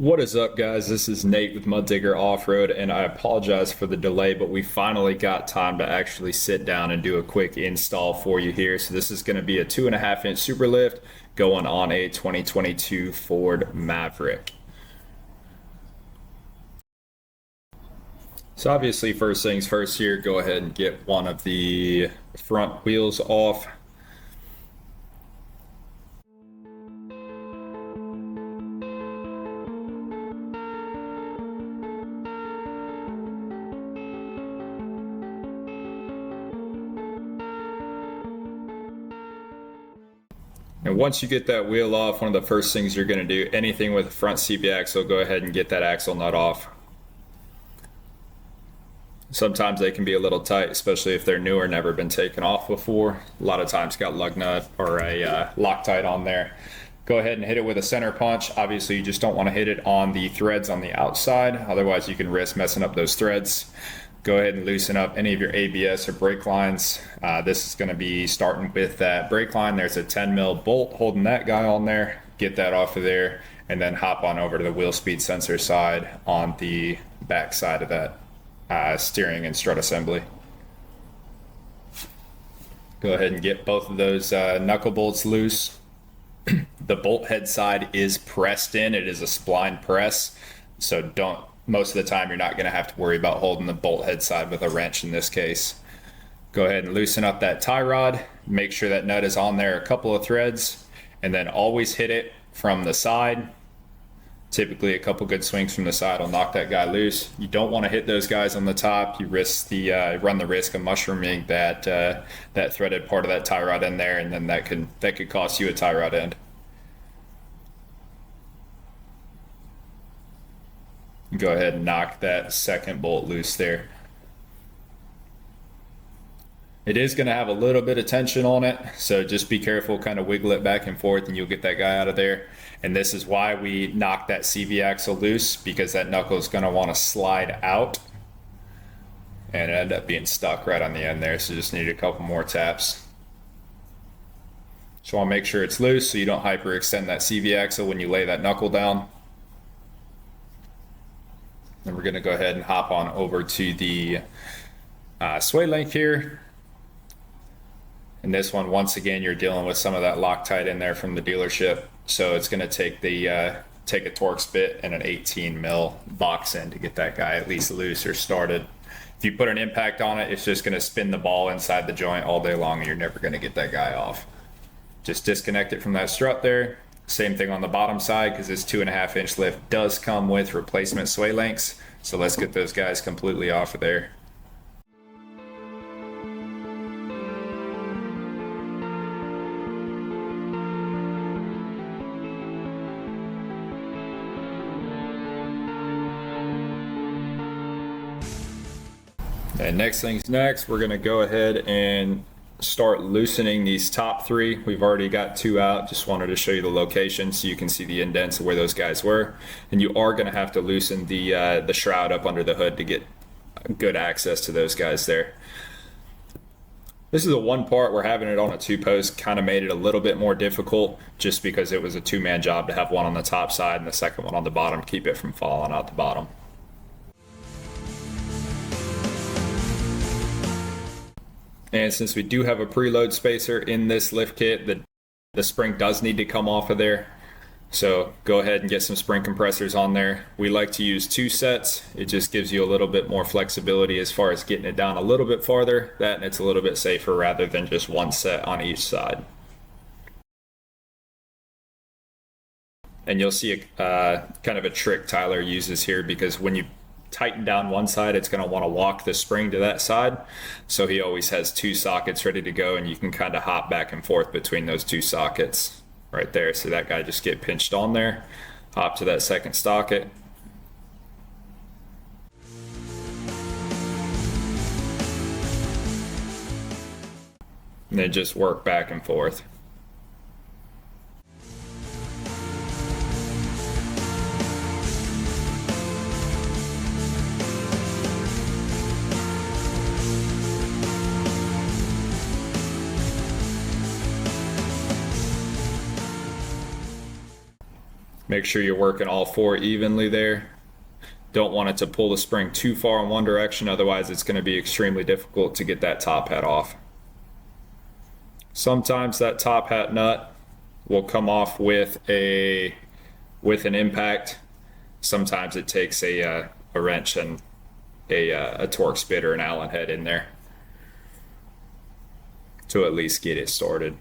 What is up, guys? This is Nate with Mud Digger Off-Road, and I apologize for the delay, but we finally got time to actually sit down and do a quick install for you here. So this is going to be a 2.5-inch Superlift going on a 2022 Ford Maverick. So obviously, first things first here, go ahead and get one of the front wheels off. And once you get that wheel off, one of the first things you're going to do, anything with a front CV axle, go ahead and get that axle nut off. Sometimes they can be a little tight, especially if they're newer, never been taken off before. A lot of times got lug nut or a Loctite on there. Go ahead and hit it with a center punch. Obviously, you just don't want to hit it on the threads on the outside. Otherwise, you can risk messing up those threads. Go ahead and loosen up any of your ABS or brake lines. This is going to be starting with that brake line. There's a 10 mil bolt holding that guy on there. Get that off of there, and then hop on over to the wheel speed sensor side on the back side of that steering and strut assembly. Go ahead and get both of those knuckle bolts loose. The bolt head side is pressed in. It is a spline press, so most of the time you're not going to have to worry about holding the bolt head side with a wrench in this case. Go ahead and loosen up that tie rod. Make sure that nut is on there a couple of threads, and then always hit it from the side. Typically a couple good swings from the side will knock that guy loose. You don't want to hit those guys on the top. You run the risk of mushrooming that threaded part of that tie rod in there, and then that could cost you a tie rod end. Go ahead and knock that second bolt loose there. It is going to have a little bit of tension on it, so just be careful, kind of wiggle it back and forth, and you'll get that guy out of there. And this is why we knocked that CV axle loose, because that knuckle is going to want to slide out and it ended up being stuck right on the end there, so just need a couple more taps. Just want to make sure it's loose so you don't hyperextend that CV axle when you lay that knuckle down. Then we're going to go ahead and hop on over to the sway link here. And this one, once again, you're dealing with some of that Loctite in there from the dealership. So it's going to take a Torx bit and an 18 mil box end to get that guy at least loose or started. If you put an impact on it, it's just going to spin the ball inside the joint all day long, and you're never going to get that guy off. Just disconnect it from that strut there. Same thing on the bottom side, because this 2.5-inch lift does come with replacement sway links. So let's get those guys completely off of there. And next thing's next, we're going to go ahead and start loosening these top three. We've already got two out. Just wanted to show you the location so you can see the indents of where those guys were. And you are going to have to loosen the shroud up under the hood to get good access to those guys there. This is the one part where having it on a two-post kind of made it a little bit more difficult, just because it was a two-man job to have one on the top side and the second one on the bottom, keep it from falling out the bottom. And since we do have a preload spacer in this lift kit, the spring does need to come off of there. So go ahead and get some spring compressors on there. We like to use 2 sets. It just gives you a little bit more flexibility as far as getting it down a little bit farther. And it's a little bit safer rather than just 1 set on each side. And you'll see kind of a trick Tyler uses here, because when you tighten down one side, it's going to want to walk the spring to that side. So he always has 2 sockets ready to go, and you can kind of hop back and forth between those 2 sockets right there. So that guy just get pinched on there, hop to that second socket. And then just work back and forth. Make sure you're working all four evenly there. Don't want it to pull the spring too far in one direction, otherwise it's going to be extremely difficult to get that top hat off. Sometimes that top hat nut will come off with an impact. Sometimes it takes a wrench and a torque spit or an Allen head in there to at least get it started.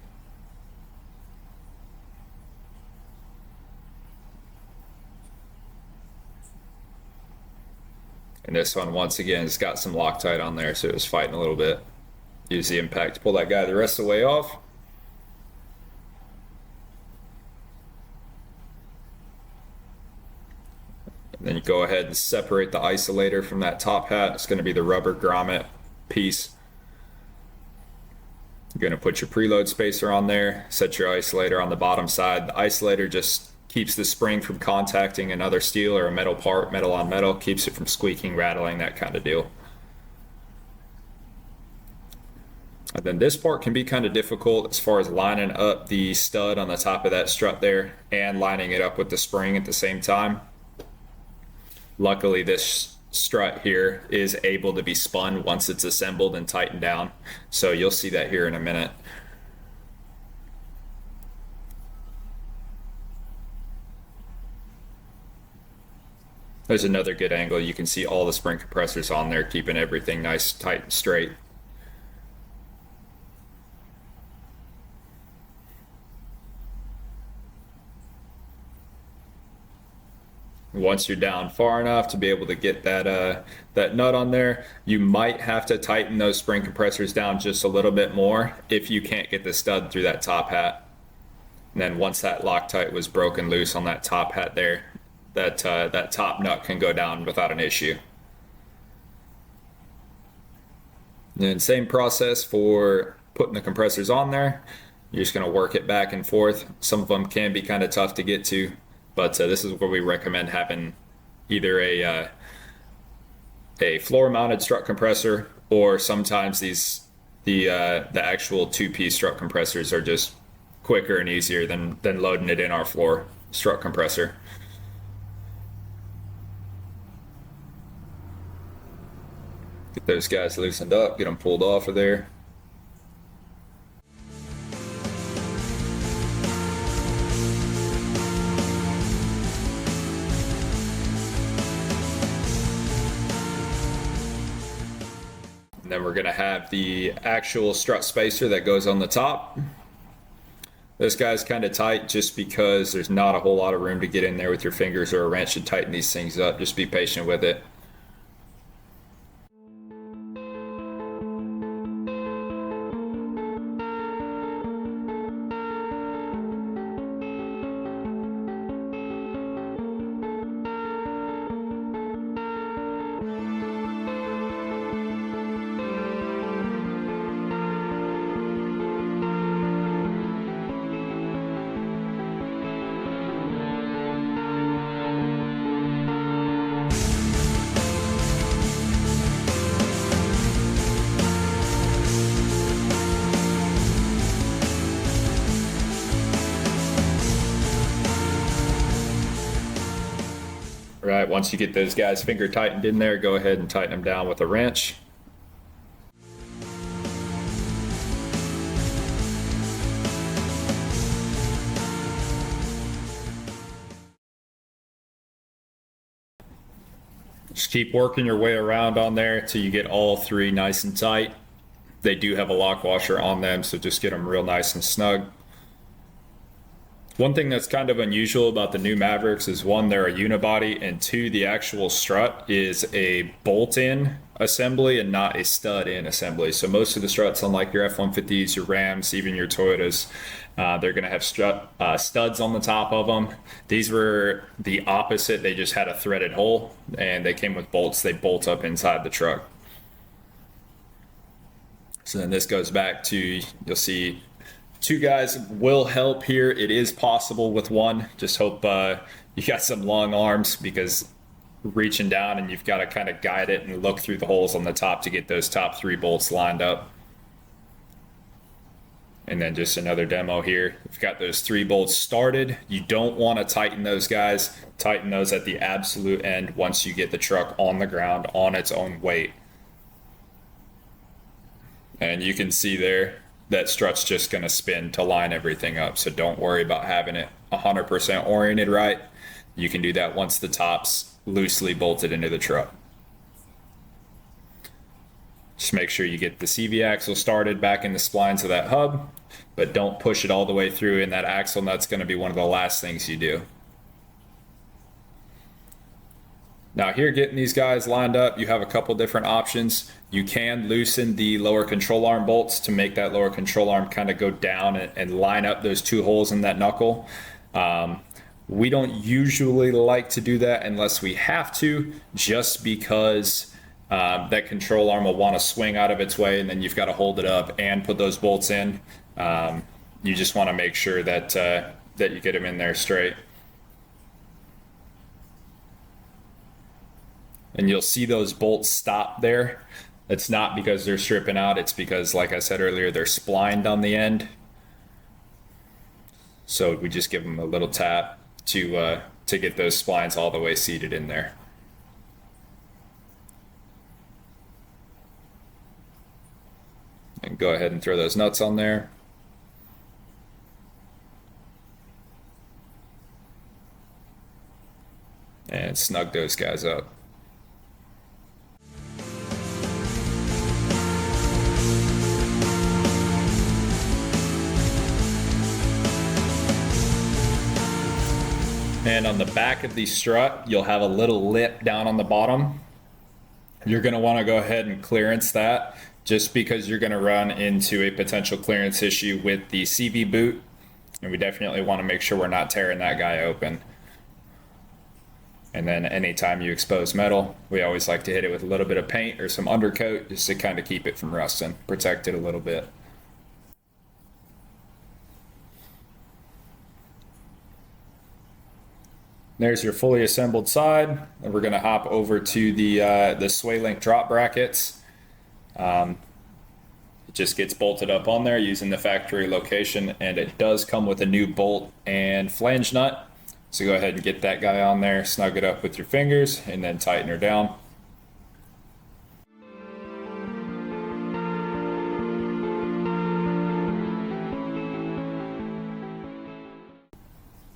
And this one, once again, has got some Loctite on there, so it was fighting a little bit. Use the impact to pull that guy the rest of the way off. And then you go ahead and separate the isolator from that top hat. It's going to be the rubber grommet piece. You're going to put your preload spacer on there, set your isolator on the bottom side. The isolator just keeps the spring from contacting another steel or a metal part, metal on metal, keeps it from squeaking, rattling, that kind of deal. And then this part can be kind of difficult as far as lining up the stud on the top of that strut there and lining it up with the spring at the same time. Luckily, this strut here is able to be spun once it's assembled and tightened down. So you'll see that here in a minute. There's another good angle. You can see all the spring compressors on there, keeping everything nice, tight, and straight. Once you're down far enough to be able to get that nut on there, you might have to tighten those spring compressors down just a little bit more if you can't get the stud through that top hat. And then once that Loctite was broken loose on that top hat there, that top nut can go down without an issue. And then same process for putting the compressors on there. You're just going to work it back and forth. Some of them can be kind of tough to get to, but this is where we recommend having either a floor-mounted strut compressor, or sometimes the actual two-piece strut compressors are just quicker and easier than loading it in our floor strut compressor. Get those guys loosened up, get them pulled off of there. And then we're going to have the actual strut spacer that goes on the top. This guy's kind of tight just because there's not a whole lot of room to get in there with your fingers or a wrench to tighten these things up. Just be patient with it. Right, once you get those guys finger tightened in there, go ahead and tighten them down with a wrench. Just keep working your way around on there until you get all three nice and tight. They do have a lock washer on them, so just get them real nice and snug. One thing that's kind of unusual about the new Mavericks is, one, they're a unibody, and two, the actual strut is a bolt-in assembly and not a stud-in assembly. So most of the struts, unlike your F-150s, your Rams, even your Toyotas, they're going to have studs on the top of them. These were the opposite. They just had a threaded hole, and they came with bolts. They bolt up inside the truck. So then this goes back to, you'll see, two guys will help here. It is possible with one. Just hope you got some long arms, because reaching down and you've got to kind of guide it and look through the holes on the top to get those top three bolts lined up. And then just another demo here. We've got those 3 bolts started. You don't want to tighten those, guys. Tighten those at the absolute end once you get the truck on the ground on its own weight. And you can see there that strut's just going to spin to line everything up. So don't worry about having it 100% oriented right. You can do that once the top's loosely bolted into the truck. Just make sure you get the CV axle started back in the splines of that hub, but don't push it all the way through, and that axle nut's going to be one of the last things you do. Now here, getting these guys lined up, you have a couple different options. You can loosen the lower control arm bolts to make that lower control arm kind of go down and line up those 2 holes in that knuckle. We don't usually like to do that unless we have to, just because that control arm will want to swing out of its way, and then you've got to hold it up and put those bolts in. You just want to make sure that that you get them in there straight. And you'll see those bolts stop there. It's not because they're stripping out, it's because, like I said earlier, they're splined on the end. So we just give them a little tap to get those splines all the way seated in there. And go ahead and throw those nuts on there. And snug those guys up. And on the back of the strut, you'll have a little lip down on the bottom. You're going to want to go ahead and clearance that, just because you're going to run into a potential clearance issue with the CV boot. And we definitely want to make sure we're not tearing that guy open. And then anytime you expose metal, we always like to hit it with a little bit of paint or some undercoat just to kind of keep it from rusting, protect it a little bit. There's your fully assembled side, and we're going to hop over to the sway link drop brackets. It just gets bolted up on there using the factory location, and it does come with a new bolt and flange nut. So go ahead and get that guy on there, snug it up with your fingers, and then tighten her down.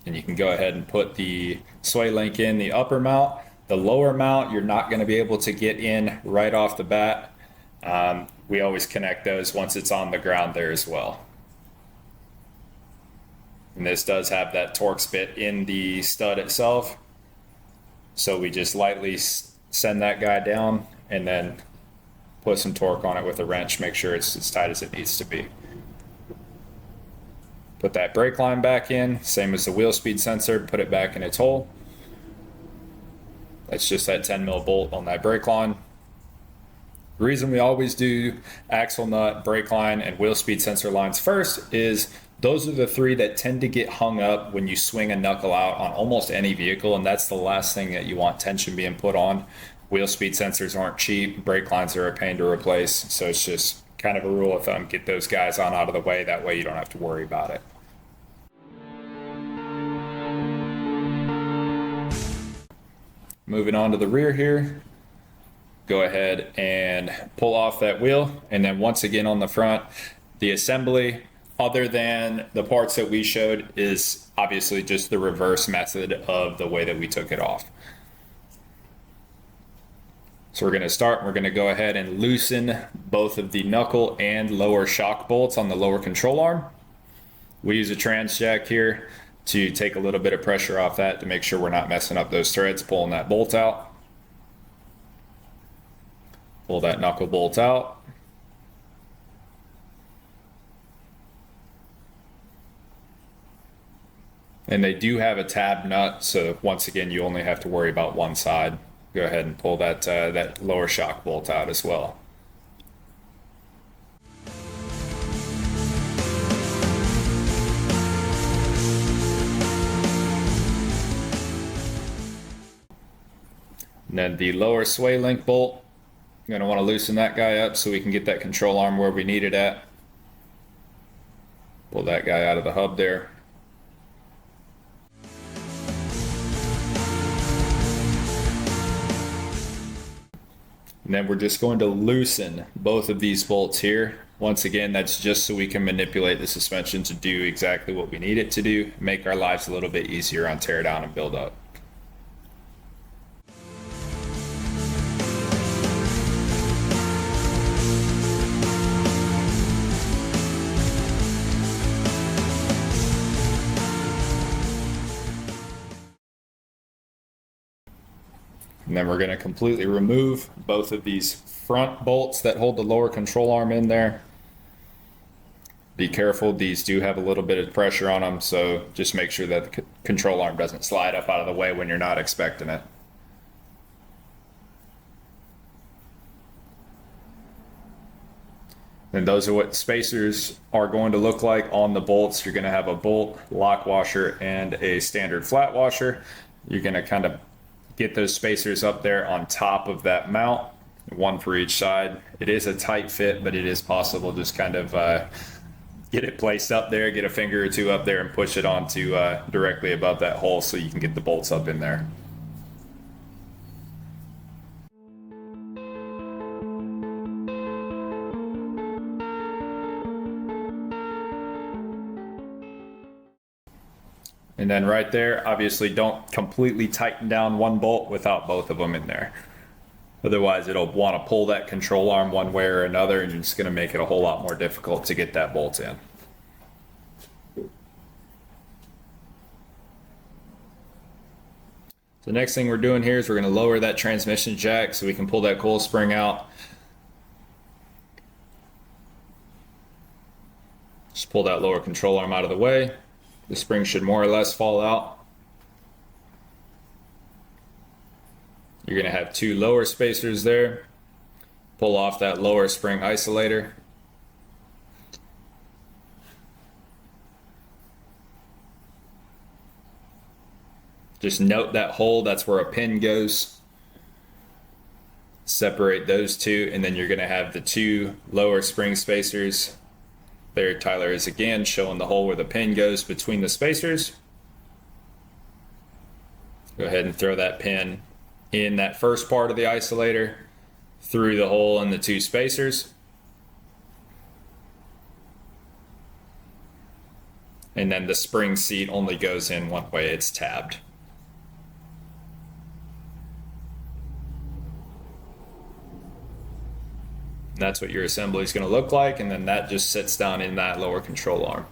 And you can go ahead and put the sway link in the upper mount. The lower mount, you're not going to be able to get in right off the bat. We always connect those once it's on the ground there as well. And this does have that Torx bit in the stud itself. So we just lightly send that guy down and then put some torque on it with a wrench, make sure it's as tight as it needs to be. Put that brake line back in, same as the wheel speed sensor, put it back in its hole. That's just that 10 mil bolt on that brake line. The reason we always do axle nut, brake line, and wheel speed sensor lines first is those are the 3 that tend to get hung up when you swing a knuckle out on almost any vehicle, and that's the last thing that you want tension being put on. Wheel speed sensors aren't cheap, brake lines are a pain to replace, so it's just kind of a rule of thumb, get those guys on out of the way, that way you don't have to worry about it. Moving on to the rear here, go ahead and pull off that wheel, and then once again on the front, the assembly, other than the parts that we showed, is obviously just the reverse method of the way that we took it off. So we're going to start, we're going to go ahead and loosen both of the knuckle and lower shock bolts on the lower control arm. We use a trans jack here to take a little bit of pressure off that to make sure we're not messing up those threads, pulling that bolt out. Pull that knuckle bolt out. And they do have a tab nut, so once again, you only have to worry about one side. Go ahead and pull that, that lower shock bolt out as well. And then the lower sway link bolt, you're going to want to loosen that guy up so we can get that control arm where we need it at. Pull that guy out of the hub there. And then we're just going to loosen both of these bolts here. Once again, that's just so we can manipulate the suspension to do exactly what we need it to do, make our lives a little bit easier on tear down and build up. And then we're going to completely remove both of these front bolts that hold the lower control arm in there. Be careful, these do have a little bit of pressure on them, so just make sure that the control arm doesn't slide up out of the way when you're not expecting it. And those are what spacers are going to look like on the bolts. You're going to have a bolt, lock washer, and a standard flat washer. You're going to kind of get those spacers up there on top of that mount, one for each side. It is a tight fit, but it is possible just kind of get it placed up there, get a finger or two up there and push it onto directly above that hole so you can get the bolts up in there. And then right there, obviously don't completely tighten down one bolt without both of them in there. Otherwise, it'll want to pull that control arm one way or another, and you're just going to make it a whole lot more difficult to get that bolt in. The next thing we're doing here is we're going to lower that transmission jack so we can pull that coil spring out. Just pull that lower control arm out of the way. The spring should more or less fall out. You're going to have two lower spacers there. Pull off that lower spring isolator. Just note that hole, that's where a pin goes. Separate those two, and then you're going to have the two lower spring spacers. There, Tyler is again showing the hole where the pin goes between the spacers. Go ahead and throw that pin in that first part of the isolator through the hole in the two spacers. And then the spring seat only goes in one way, it's tabbed. That's what your assembly is going to look like, and then that just sits down in that lower control arm.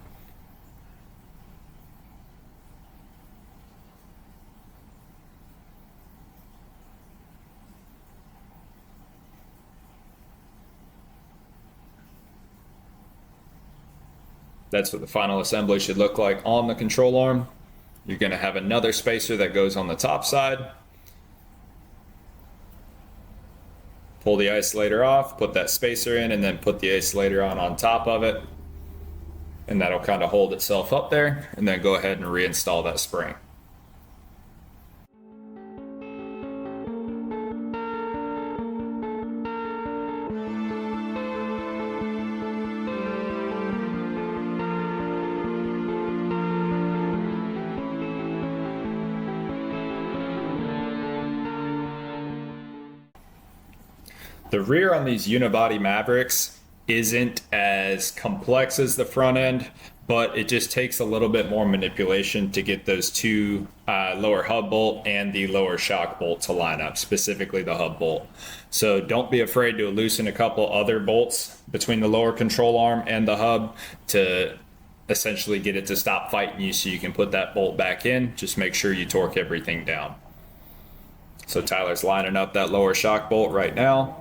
That's what the final assembly should look like on the control arm. You're going to have another spacer that goes on the top side. Pull the isolator off, put that spacer in, and then put the isolator on top of it. And that'll kind of hold itself up there, and then go ahead and reinstall that spring. The rear on these unibody Mavericks isn't as complex as the front end, but it just takes a little bit more manipulation to get those two lower hub bolt and the lower shock bolt to line up, specifically the hub bolt. So don't be afraid to loosen a couple other bolts between the lower control arm and the hub to essentially get it to stop fighting you so you can put that bolt back in. Just make sure you torque everything down. So Tyler's lining up that lower shock bolt right now.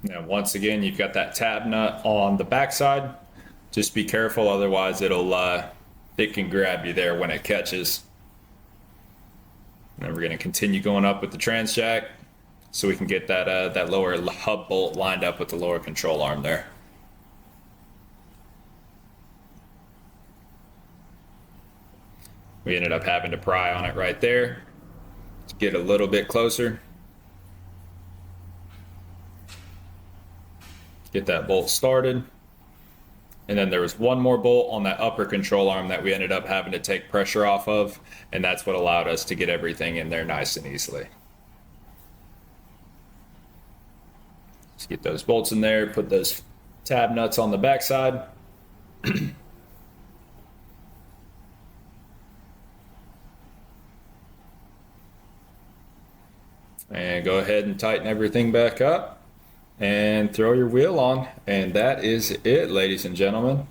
Now, once again, you've got that tab nut on the backside. Just be careful, otherwise it can grab you there when it catches. And we're going to continue going up with the trans jack so we can get that lower hub bolt lined up with the lower control arm there. We ended up having to pry on it right there. Let's get a little bit closer. Get that bolt started. And then there was one more bolt on that upper control arm that we ended up having to take pressure off of, and that's what allowed us to get everything in there nice and easily. Let's get those bolts in there, put those tab nuts on the backside. And go ahead and tighten everything back up and throw your wheel on, and that is it, ladies and gentlemen.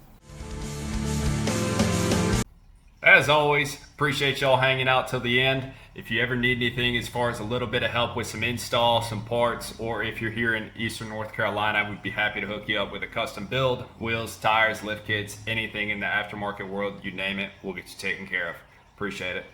As always, appreciate y'all hanging out till the end. If you ever need anything as far as a little bit of help with some install, some parts, or if you're here in Eastern North Carolina, we'd be happy to hook you up with a custom build, wheels, tires, lift kits, anything in the aftermarket world, you name it, we'll get you taken care of. Appreciate it.